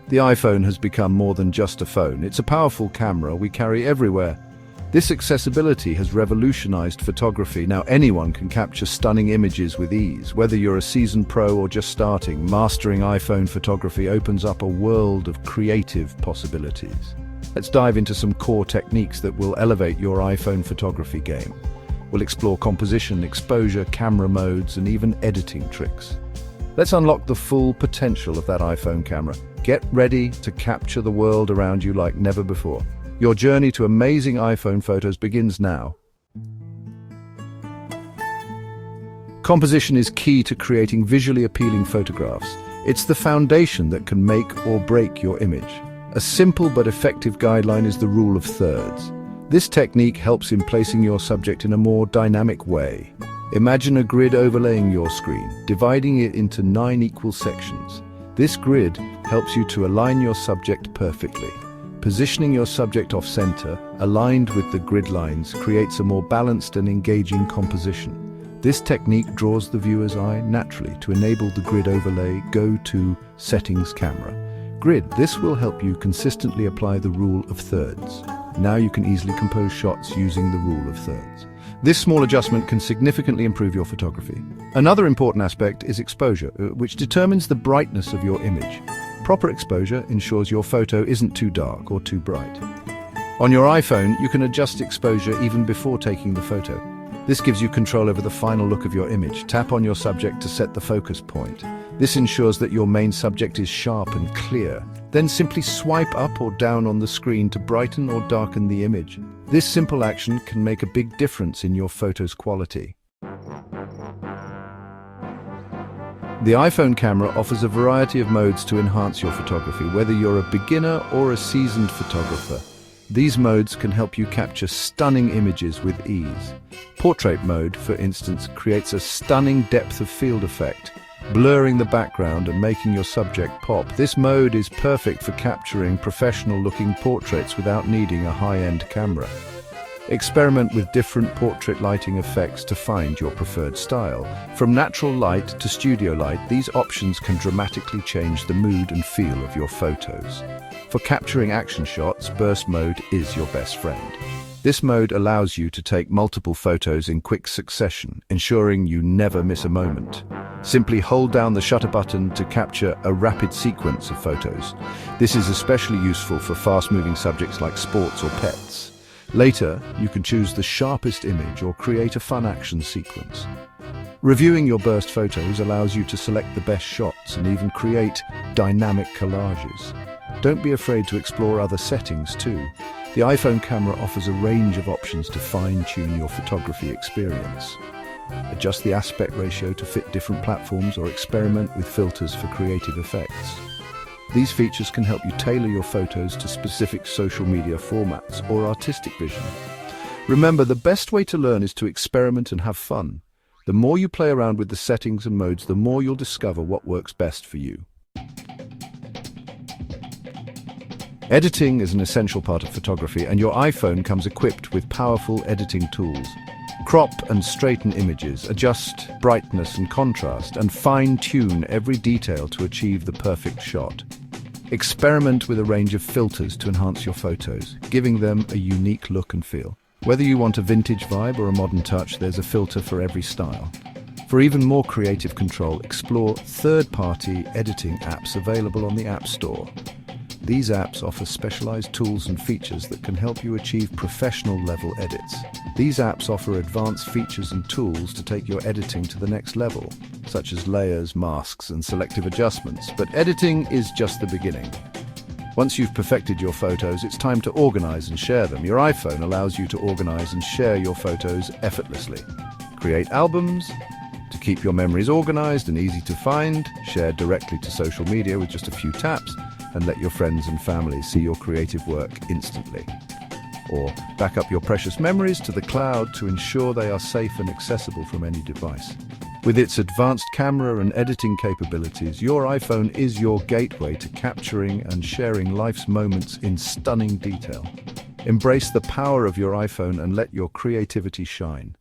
The iPhone has become more than just a phone. It's a powerful camera we carry everywhere. This accessibility has revolutionized photography. Now anyone can capture stunning images with ease. Whether you're a seasoned pro or just starting, mastering iPhone photography opens up a world of creative possibilities. Let's dive into some core techniques that will elevate your iPhone photography game. We'll explore composition, exposure, camera modes, and even editing tricks. Let's unlock the full potential of that iPhone camera. Get ready to capture the world around you like never before. Your journey to amazing iPhone photos begins now. Composition is key to creating visually appealing photographs. It's the foundation that can make or break your image. A simple but effective guideline is the rule of thirds. This technique helps in placing your subject in a more dynamic way. Imagine a grid overlaying your screen, dividing it into 9 equal sections. This grid helps you to align your subject perfectly. Positioning your subject off-center, aligned with the grid lines, creates a more balanced and engaging composition. This technique draws the viewer's eye naturally. To enable the grid overlay, go to Settings Camera. Grid. This will help you consistently apply the rule of thirds. Now you can easily compose shots using the rule of thirds. This small adjustment can significantly improve your photography. Another important aspect is exposure, which determines the brightness of your image. Proper exposure ensures your photo isn't too dark or too bright. On your iPhone, you can adjust exposure even before taking the photo. This gives you control over the final look of your image. Tap on your subject to set the focus point. This ensures that your main subject is sharp and clear. Then simply swipe up or down on the screen to brighten or darken the image. This simple action can make a big difference in your photo's quality. The iPhone camera offers a variety of modes to enhance your photography, whether you're a beginner or a seasoned photographer. These modes can help you capture stunning images with ease. Portrait mode, for instance, creates a stunning depth of field effect, blurring the background and making your subject pop. This mode is perfect for capturing professional-looking portraits without needing a high-end camera. Experiment with different portrait lighting effects to find your preferred style. From natural light to studio light, these options can dramatically change the mood and feel of your photos. For capturing action shots, burst mode is your best friend. This mode allows you to take multiple photos in quick succession, ensuring you never miss a moment. Simply hold down the shutter button to capture a rapid sequence of photos. This is especially useful for fast-moving subjects like sports or pets. Later, you can choose the sharpest image or create a fun action sequence. Reviewing your burst photos allows you to select the best shots and even create dynamic collages. Don't be afraid to explore other settings too. The iPhone camera offers a range of options to fine-tune your photography experience. Adjust the aspect ratio to fit different platforms or experiment with filters for creative effects. These features can help you tailor your photos to specific social media formats or artistic vision. Remember, the best way to learn is to experiment and have fun. The more you play around with the settings and modes, the more you'll discover what works best for you. Editing is an essential part of photography, and your iPhone comes equipped with powerful editing tools. Crop and straighten images, adjust brightness and contrast, and fine-tune every detail to achieve the perfect shot. Experiment with a range of filters to enhance your photos, giving them a unique look and feel. Whether you want a vintage vibe or a modern touch, there's a filter for every style. For even more creative control, explore third-party editing apps available on the App Store. These apps offer specialized tools and features that can help you achieve professional-level edits. These apps offer advanced features and tools to take your editing to the next level, such as layers, masks, and selective adjustments. But editing is just the beginning. Once you've perfected your photos, it's time to organize and share them. Your iPhone allows you to organize and share your photos effortlessly. Create albums to keep your memories organized and easy to find, share directly to social media with just a few taps, and let your friends and family see your creative work instantly. Or back up your precious memories to the cloud to ensure they are safe and accessible from any device. With its advanced camera and editing capabilities, your iPhone is your gateway to capturing and sharing life's moments in stunning detail. Embrace the power of your iPhone and let your creativity shine.